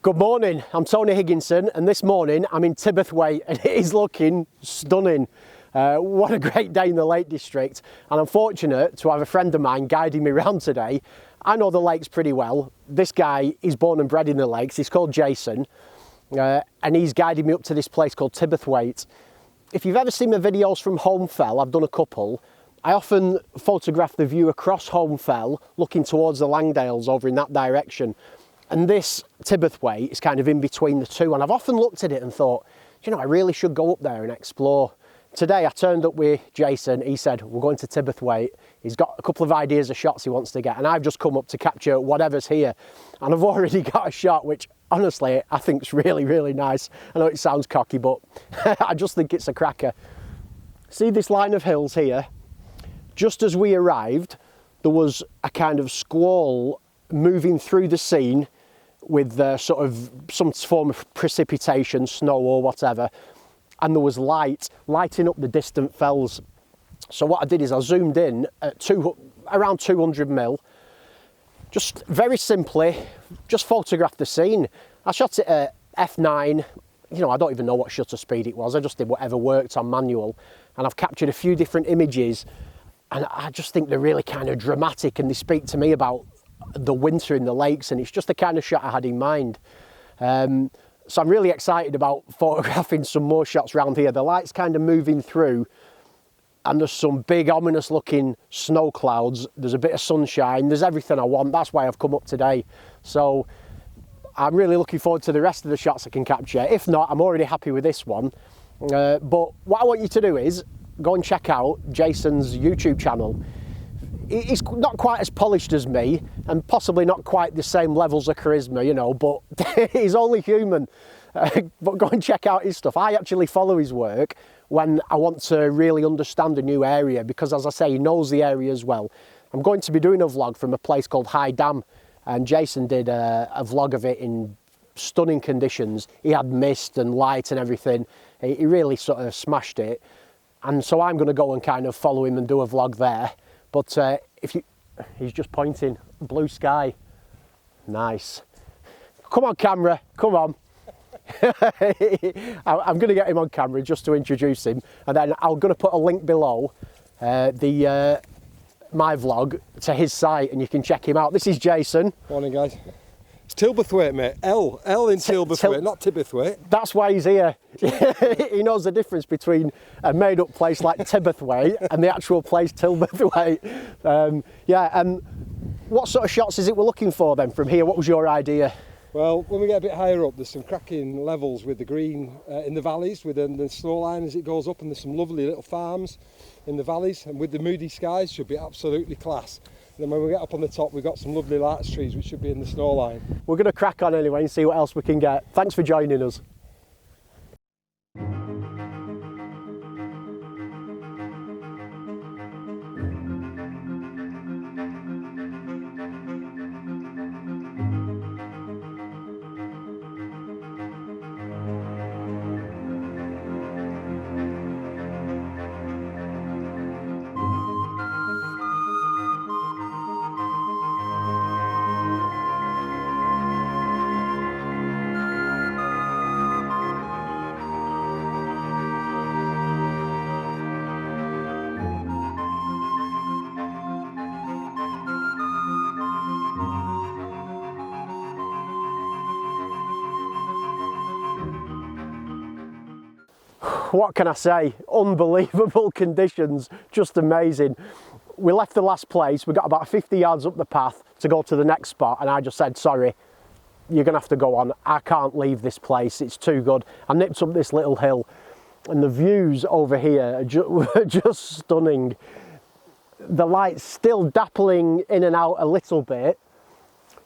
Good morning, I'm Tony Higginson and this morning I'm in Tilberthwaite and it is looking stunning. What a great day in the Lake District, and I'm fortunate to have a friend of mine guiding me around today. I know the lakes pretty well. This guy is born and bred in the lakes, he's called Jason, and he's guided me up to this place called Tilberthwaite. If you've ever seen my videos from Holmfell, I've done a couple. I often photograph the view across Holmfell looking towards the Langdales over in that direction. And this Tilberthwaite is kind of in between the two, and I've often looked at it and thought, you know, I really should go up there and explore. Today I turned up with Jason, he said, we're going to Tilberthwaite. He's got a couple of ideas of shots he wants to get, and I've just come up to capture whatever's here. And I've already got a shot, which honestly, I think is really, really nice. I know it sounds cocky, but I just think it's a cracker. See this line of hills here? Just as we arrived, there was a kind of squall moving through the scene with sort of some form of precipitation, snow or whatever, and there was lighting up the distant fells. So what I did is I zoomed in at around 200 mil, just very simply, just photographed the scene. I shot it at f9, you know, I don't even know what shutter speed it was, I just did whatever worked on manual, and I've captured a few different images, and I just think they're really kind of dramatic, and they speak to me about the winter in the lakes, and it's just the kind of shot I had in mind. So I'm really excited about photographing some more shots around here. The light's kind of moving through and there's some big ominous looking snow clouds, there's a bit of sunshine, there's everything I want. That's why I've come up today. So I'm really looking forward to the rest of the shots I can capture. If not, I'm already happy with this one. But what I want you to do is go and check out Jason's YouTube channel. He's not quite as polished as me and possibly not quite the same levels of charisma, you know, but he's only human. But go and check out his stuff. I actually follow his work when I want to really understand a new area because, as I say, he knows the area as well. I'm going to be doing a vlog from a place called High Dam, and Jason did a vlog of it in stunning conditions. He had mist and light and everything. He really sort of smashed it. And so I'm going to go and kind of follow him and do a vlog there. But he's just pointing, blue sky, nice. Come on camera, come on. I'm going to get him on camera just to introduce him, and then I'm going to put a link below my vlog to his site and you can check him out. This is Jason. Morning guys. It's Tilberthwaite, mate. L in Tilberthwaite, not Tilberthwaite. That's why he's here. He knows the difference between a made-up place like Tilberthwaite and the actual place Tilberthwaite. Yeah, and what sort of shots is it we're looking for then from here? What was your idea? Well, when we get a bit higher up, there's some cracking levels with the green in the valleys, with the snow line as it goes up, and there's some lovely little farms in the valleys, and with the moody skies, should be absolutely class. And then when we get up on the top, we've got some lovely larch trees which should be in the snow line. We're going to crack on anyway and see what else we can get. Thanks for joining us. What can I say? Unbelievable conditions, just amazing. We left the last place, we got about 50 yards up the path to go to the next spot, and I just said, sorry, you're gonna have to go on. I can't leave this place, it's too good. I nipped up this little hill, and the views over here are just stunning. The light's still dappling in and out a little bit,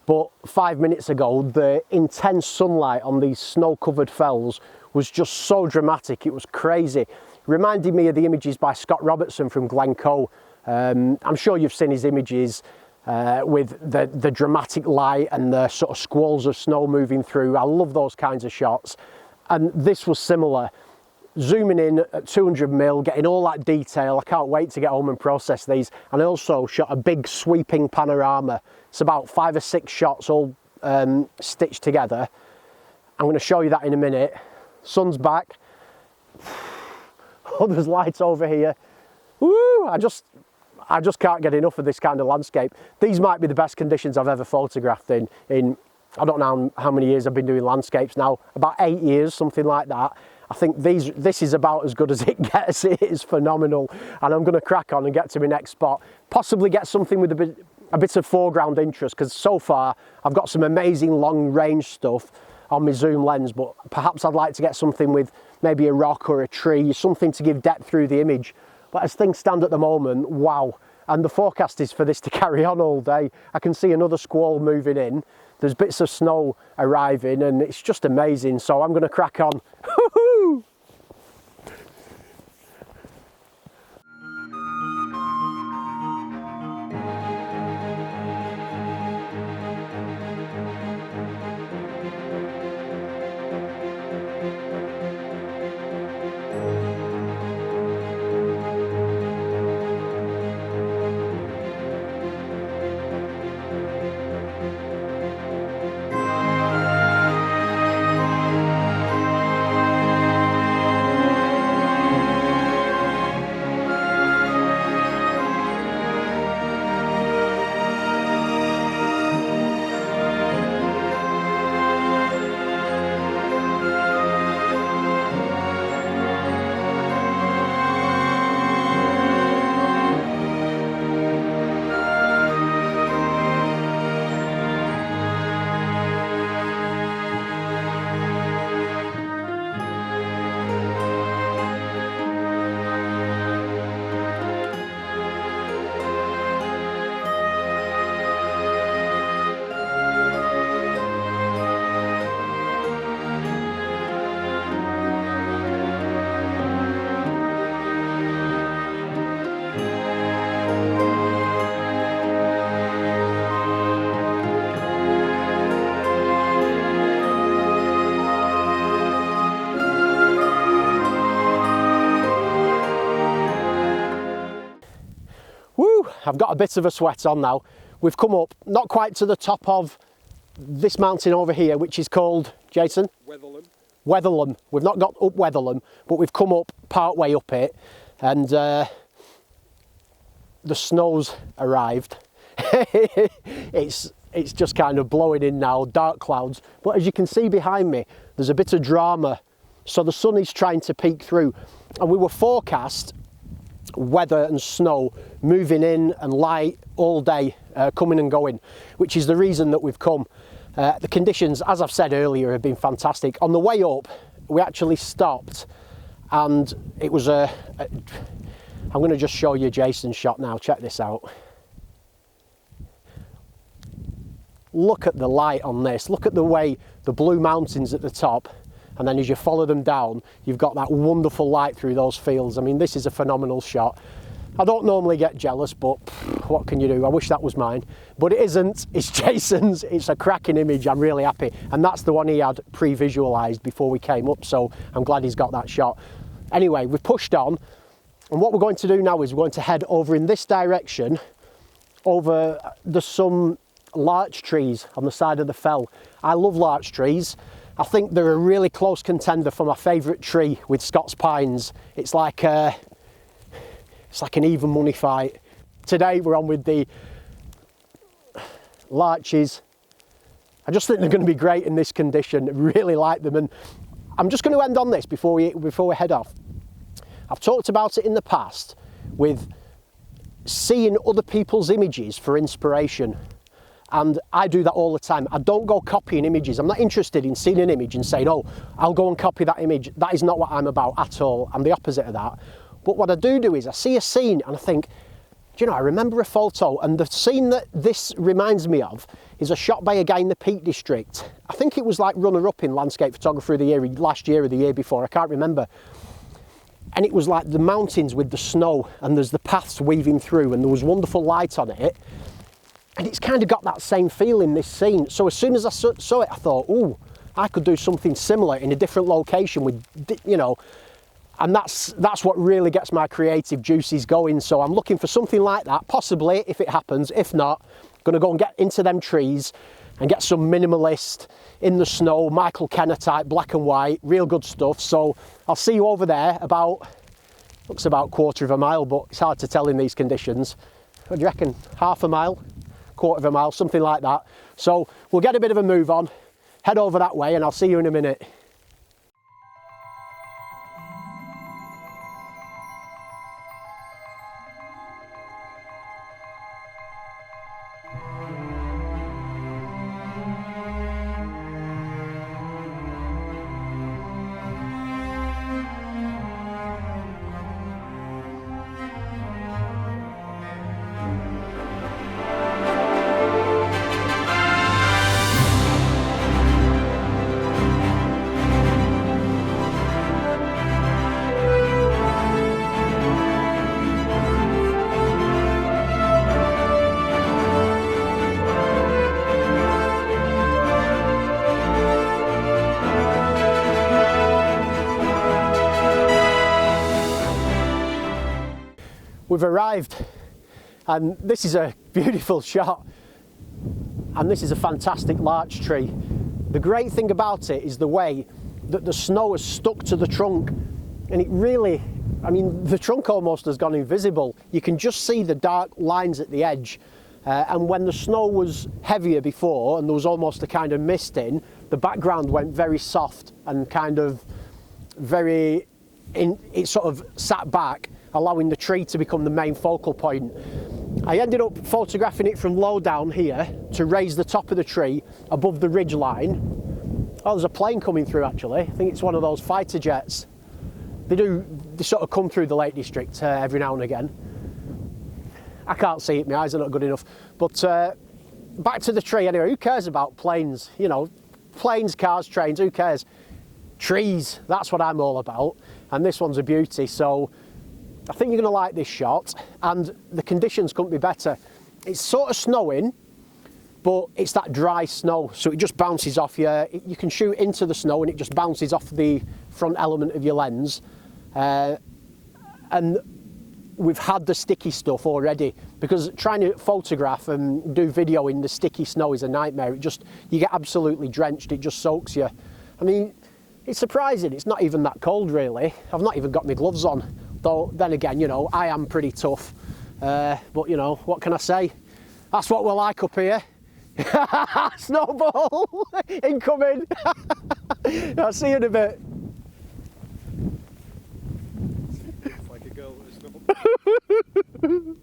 but 5 minutes ago, the intense sunlight on these snow-covered fells was just so dramatic, it was crazy. Reminded me of the images by Scott Robertson from Glencoe. I'm sure you've seen his images with the dramatic light and the sort of squalls of snow moving through. I love those kinds of shots. And this was similar. Zooming in at 200mm, getting all that detail. I can't wait to get home and process these. And I also shot a big sweeping panorama. It's about 5 or 6 shots all stitched together. I'm going to show you that in a minute. Sun's back. Oh, there's lights over here. Woo! I just can't get enough of this kind of landscape. These might be the best conditions I've ever photographed in I don't know how many years I've been doing landscapes now, about 8 years, something like that. I think this is about as good as it gets. It is phenomenal, and I'm going to crack on and get to my next spot. Possibly get something with a bit of foreground interest, because so far I've got some amazing long range stuff on my zoom lens, but perhaps I'd like to get something with maybe a rock or a tree, something to give depth through the image. But as things stand at the moment, wow. And the forecast is for this to carry on all day. I can see another squall moving in. There's bits of snow arriving, and it's just amazing. So I'm going to crack on. Woo-hoo! I've got a bit of a sweat on now. We've come up, not quite to the top of this mountain over here, which is called, Jason? Wetherlam. Wetherlam. We've not got up Wetherlam, but we've come up part way up it, and the snow's arrived. It's just kind of blowing in now, dark clouds. But as you can see behind me, there's a bit of drama. So the sun is trying to peek through, and we were forecast weather and snow moving in and light all day, coming and going, which is the reason that we've come. The conditions, as I've said earlier, have been fantastic. On the way up, we actually stopped, and it was I'm going to just show you Jason's shot now. Check this out. Look at the light on this. Look at the way the blue mountains at the top, and then as you follow them down, you've got that wonderful light through those fields. I mean, this is a phenomenal shot. I don't normally get jealous, but what can you do? I wish that was mine, but it isn't. It's Jason's. It's a cracking image. I'm really happy, and that's the one he had pre-visualized before we came up, so I'm glad he's got that shot. Anyway, we've pushed on, and what we're going to do now is we're going to head over in this direction. Over there's some larch trees on the side of the fell. I love larch trees. I think they're a really close contender for my favourite tree with Scots pines. It's like an even money fight. Today we're on with the larches. I just think they're going to be great in this condition. I really like them, and I'm just going to end on this before we head off. I've talked about it in the past with seeing other people's images for inspiration. And I do that all the time. I don't go copying images. I'm not interested in seeing an image and saying, oh, I'll go and copy that image. That is not what I'm about at all. I'm the opposite of that. But what I do is I see a scene and I think, do you know, I remember a photo, and the scene that this reminds me of is a shot by a guy in the Peak District. I think it was like runner-up in Landscape Photographer of the Year last year or the year before, I can't remember. And it was like the mountains with the snow, and there's the paths weaving through, and there was wonderful light on it. And it's kind of got that same feel in this scene. So as soon as I saw it, I thought, ooh, I could do something similar in a different location with, you know, and that's what really gets my creative juices going. So I'm looking for something like that, possibly, if it happens. If not, I'm going to go and get into them trees and get some minimalist in the snow, Michael Kenner type, black and white, real good stuff. So I'll see you over there about, looks about quarter of a mile, but it's hard to tell in these conditions. What do you reckon? Half a mile, quarter of a mile, something like that. So we'll get a bit of a move on, head over that way, and I'll see you in a minute. We've arrived, and this is a beautiful shot, and this is a fantastic larch tree. The great thing about it is the way that the snow has stuck to the trunk, and it really, I mean, the trunk almost has gone invisible. You can just see the dark lines at the edge, and when the snow was heavier before and there was almost a kind of mist in, the background went very soft and kind of very, it sort of sat back, allowing the tree to become the main focal point. I ended up photographing it from low down here to raise the top of the tree above the ridge line. Oh, there's a plane coming through actually. I think it's one of those fighter jets. They sort of come through the Lake District every now and again. I can't see it, my eyes are not good enough. But back to the tree anyway, who cares about planes? You know, planes, cars, trains, who cares? Trees, that's what I'm all about. And this one's a beauty, so I think you're going to like this shot, and the conditions couldn't be better. It's sort of snowing, but it's that dry snow, so it just bounces off you. You can shoot into the snow and it just bounces off the front element of your lens. And we've had the sticky stuff already, because trying to photograph and do video in the sticky snow is a nightmare. You get absolutely drenched, it just soaks you. I mean, it's surprising, it's not even that cold really. I've not even got my gloves on. Though, then again, you know, I am pretty tough, but you know, what can I say? That's what we're like up here. Snowball incoming. I'll see you in a bit. It's like a girl with a snowball.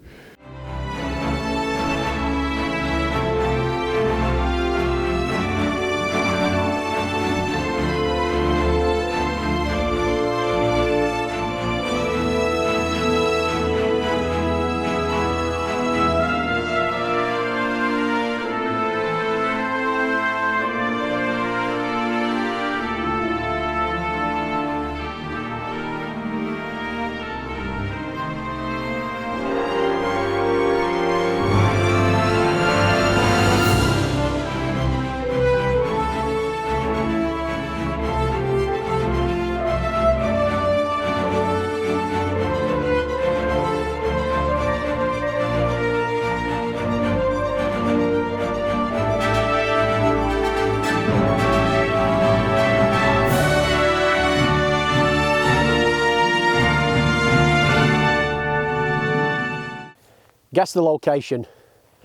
Guess the location.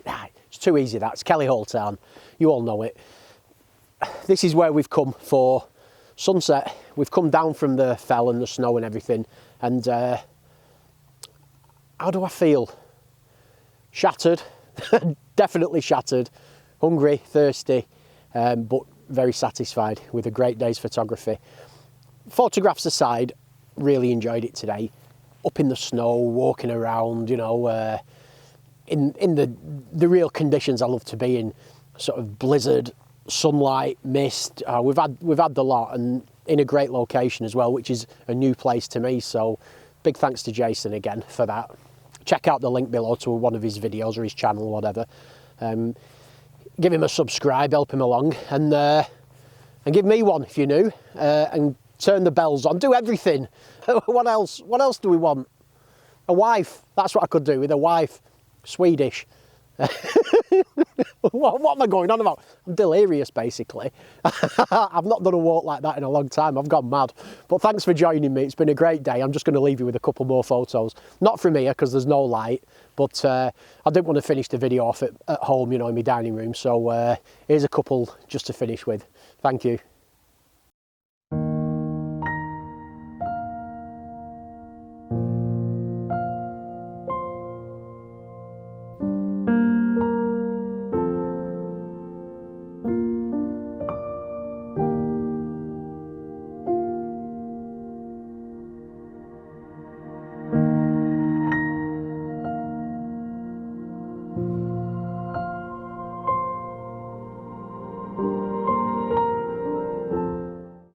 It's too easy that, it's Kelly Hall Town. You all know it. This is where we've come for sunset. We've come down from the fell and the snow and everything, and how do I feel? Shattered, definitely shattered, hungry, thirsty, but very satisfied with a great day's photography. Photographs aside, really enjoyed it today. Up in the snow, walking around, you know, in the real conditions I love to be in, sort of blizzard, sunlight, mist. We've had the lot, and in a great location as well, which is a new place to me. So big thanks to Jason again for that. Check out the link below to one of his videos or his channel, whatever. Give him a subscribe, help him along, and give me one if you're new, and turn the bells on, do everything. What else do we want? A wife, that's what I could do with a wife. Swedish, What am I going on about? I'm delirious, basically. I've not done a walk like that in a long time. I've gone mad. But thanks for joining me. It's been a great day. I'm just going to leave you with a couple more photos. Not from here, because there's no light. But I didn't want to finish the video off at home, you know, in my dining room. So here's a couple just to finish with. Thank you.